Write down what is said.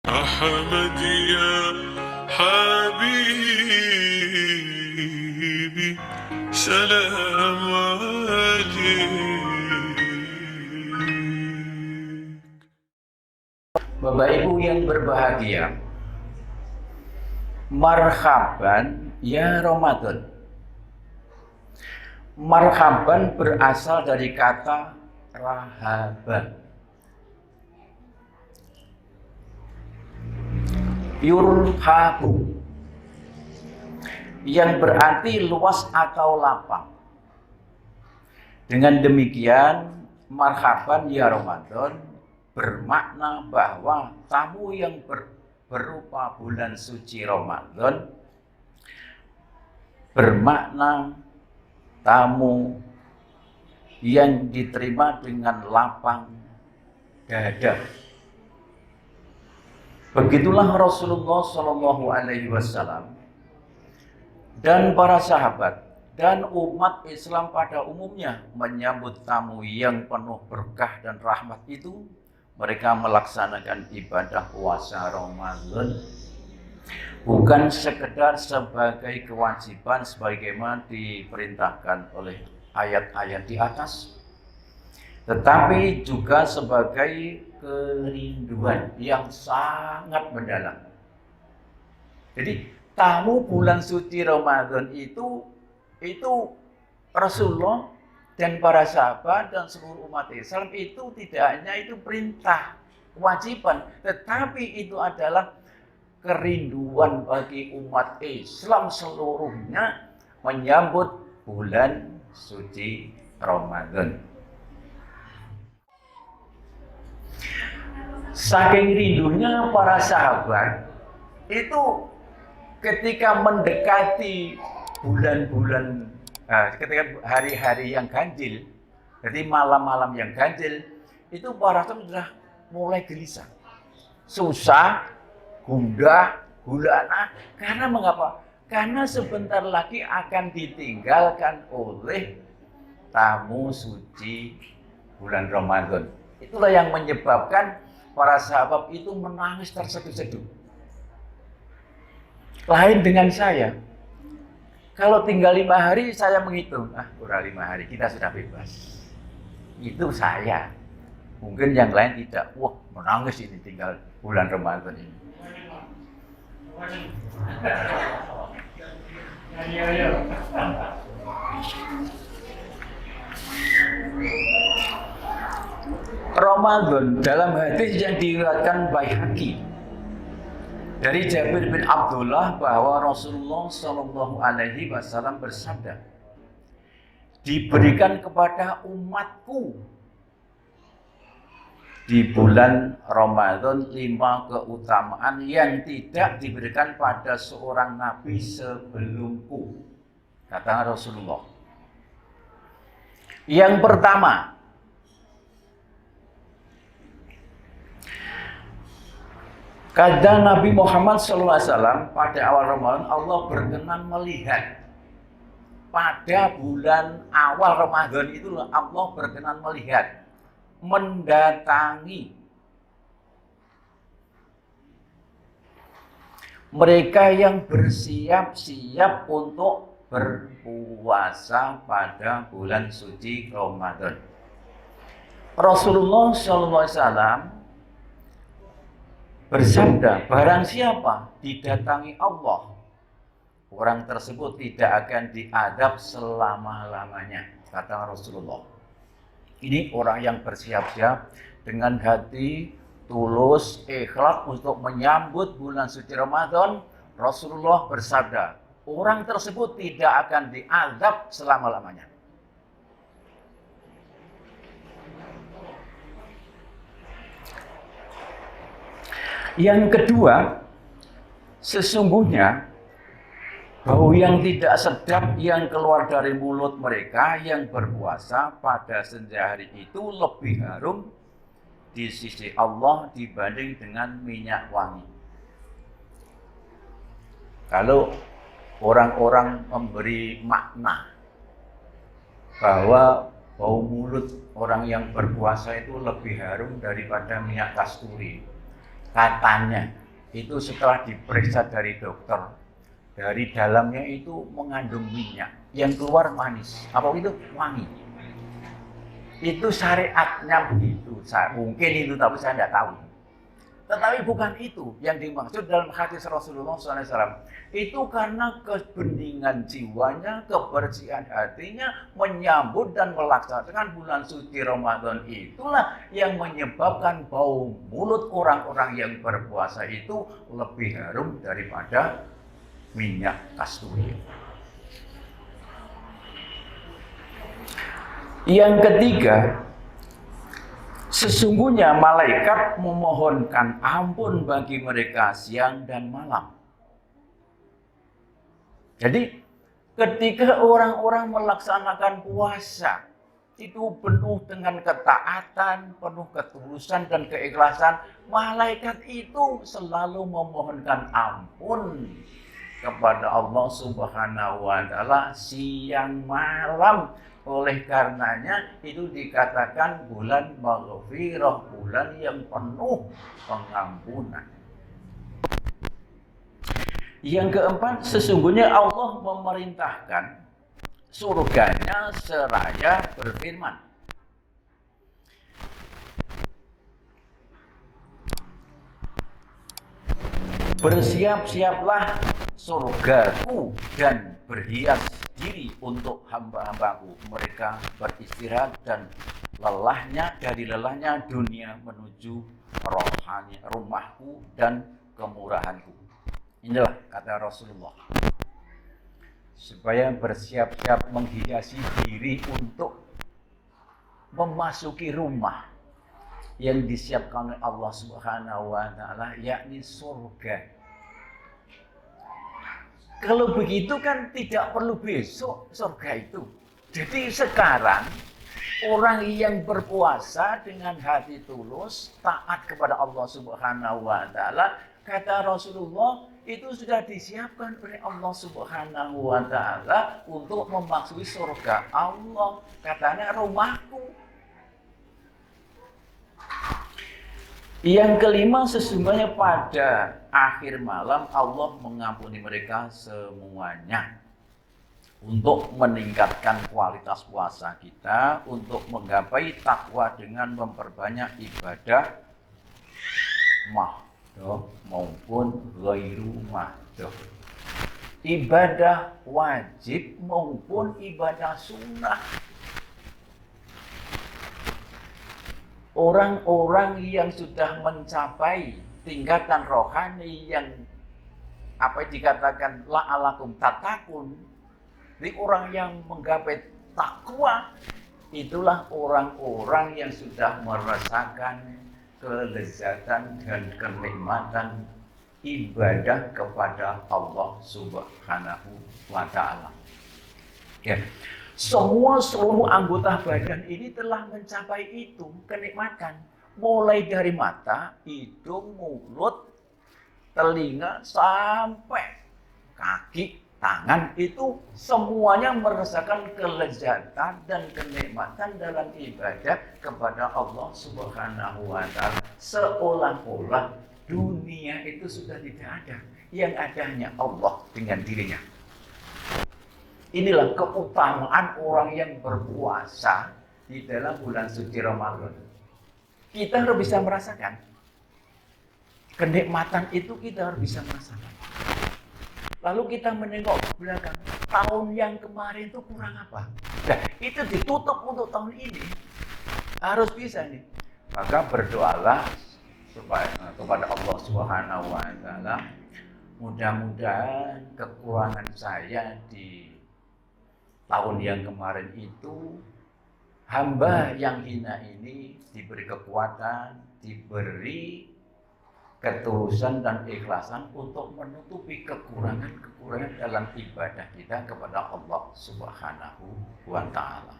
أحمد يا حبيبي سلام عليك. Bapak Ibu yang berbahagia, marhaban ya Ramadan. Marhaban berasal dari kata rahaban. Yurhabu, yang berarti luas atau lapang. Dengan demikian, marhaban ya Ramadan bermakna bahwa tamu yang berupa bulan suci Ramadan bermakna tamu yang diterima dengan lapang dada. Begitulah Rasulullah Shallallahu Alaihi Wasallam dan para sahabat dan umat Islam pada umumnya menyambut tamu yang penuh berkah dan rahmat itu. Mereka melaksanakan ibadah puasa Ramadan bukan sekedar sebagai kewajiban sebagaimana diperintahkan oleh ayat-ayat di atas, tetapi juga sebagai kerinduan yang sangat mendalam. Jadi tamu bulan suci Ramadan itu Rasulullah dan para sahabat dan seluruh umat Islam itu tidak hanya itu perintah, kewajiban, tetapi itu adalah kerinduan bagi umat Islam seluruhnya menyambut bulan suci Ramadan. Saking rindunya para sahabat itu ketika mendekati bulan-bulan, ketika hari-hari yang ganjil, jadi malam-malam yang ganjil, itu para sahabat sudah mulai gelisah, susah, gundah, gulana. Karena mengapa? Karena sebentar lagi akan ditinggalkan oleh tamu suci bulan Ramadan. Itulah yang menyebabkan para sahabat itu menangis terseduh-seduh. Lain dengan saya. Kalau tinggal 5 hari saya menghitung, kurang 5 hari kita sudah bebas. Itu saya. Mungkin yang lain tidak. Wah, menangis ini tinggal bulan Ramadan ini. Ramadan dalam hadis yang diriwayatkan Baihaqi dari Jabir bin Abdullah bahwa Rasulullah Shallallahu Alaihi Wasallam bersabda, diberikan kepada umatku di bulan Ramadan 5 keutamaan yang tidak diberikan pada seorang nabi sebelumku, kata Rasulullah. Yang pertama, kata Nabi Muhammad SAW, pada awal Ramadan Allah berkenan melihat. Pada bulan awal Ramadan itu Allah berkenan melihat, mendatangi mereka yang bersiap-siap untuk berpuasa pada bulan suci Ramadan. Rasulullah SAW bersabda, barang siapa didatangi Allah, orang tersebut tidak akan diadab selama-lamanya, kata Rasulullah. Ini orang yang bersiap-siap dengan hati tulus, ikhlas untuk menyambut bulan suci Ramadan. Rasulullah bersabda, orang tersebut tidak akan diadab selama-lamanya. Yang kedua, sesungguhnya bau yang tidak sedap yang keluar dari mulut mereka yang berpuasa pada senja hari itu lebih harum di sisi Allah dibanding dengan minyak wangi. Kalau orang-orang memberi makna bahwa bau mulut orang yang berpuasa itu lebih harum daripada minyak kasturi, katanya itu setelah diperiksa dari dokter, dari dalamnya itu mengandung minyak, yang keluar manis. Apa itu? Wangi. Itu syariatnya begitu. Mungkin itu, tapi saya tidak tahu. Tetapi bukan itu yang dimaksud dalam hadis Rasulullah SAW. Itu karena kebeningan jiwanya, kebersihan hatinya, menyambut dan melaksanakan bulan suci Ramadan. Itulah yang menyebabkan bau mulut orang-orang yang berpuasa itu lebih harum daripada minyak kasturi. Yang ketiga, sesungguhnya malaikat memohonkan ampun bagi mereka siang dan malam. Jadi ketika orang-orang melaksanakan puasa itu penuh dengan ketaatan, penuh ketulusan dan keikhlasan, malaikat itu selalu memohonkan ampun kepada Allah Subhanahu wa taala siang malam. Oleh karenanya itu dikatakan bulan maghfirah, bulan yang penuh pengampunan. Yang keempat, sesungguhnya Allah memerintahkan surganya seraya berfirman, bersiap-siaplah surgaku dan berhias diri untuk hamba-hambaku. Mereka beristirahat dan dari lelahnya dunia menuju rohani rumahku dan kemurahanku. Inilah kata Rasulullah. Supaya bersiap-siap menghiasi diri untuk memasuki rumah yang disiapkan oleh Allah Subhanahu wa taala, yakni surga. Kalau begitu kan tidak perlu besok surga itu. Jadi sekarang orang yang berpuasa dengan hati tulus, taat kepada Allah Subhanahu wa taala, kata Rasulullah, itu sudah disiapkan oleh Allah Subhanahu wa taala untuk memasuki surga Allah. Katanya rumahku. Yang kelima, sesungguhnya pada akhir malam Allah mengampuni mereka semuanya. Untuk meningkatkan kualitas puasa kita, untuk menggapai takwa dengan memperbanyak ibadah mahdoh maupun ghairu mahdoh. Ibadah wajib maupun ibadah sunnah. Orang-orang yang sudah mencapai tingkatan rohani yang dikatakan la'alakum tatakun, jadi orang yang menggapai takwa, itulah orang-orang yang sudah merasakan kelezatan dan kenikmatan ibadah kepada Allah Subhanahu wa taala. Ya. Seluruh anggota badan ini telah mencapai itu kenikmatan, mulai dari mata, hidung, mulut, telinga sampai kaki, tangan, itu semuanya merasakan kelezatan dan kenikmatan dalam ibadah kepada Allah Subhanahu wa taala. Seolah-olah dunia itu sudah tidak ada, yang adanya Allah dengan dirinya. Inilah keutamaan orang yang berpuasa di dalam bulan suci Ramadan. Kita harus bisa merasakan kenikmatan itu, kita harus bisa merasakan. Lalu kita menengok ke belakang, tahun yang kemarin itu kurang apa? Nah, itu ditutup untuk tahun ini. Harus bisa nih. Maka berdoalah kepada Allah Subhanahu wa taala, mudah-mudahan kekurangan saya di tahun yang kemarin itu, hamba yang hina ini diberi kekuatan, diberi ketulusan dan ikhlasan untuk menutupi kekurangan-kekurangan dalam ibadah kita kepada Allah Subhanahu wa taala.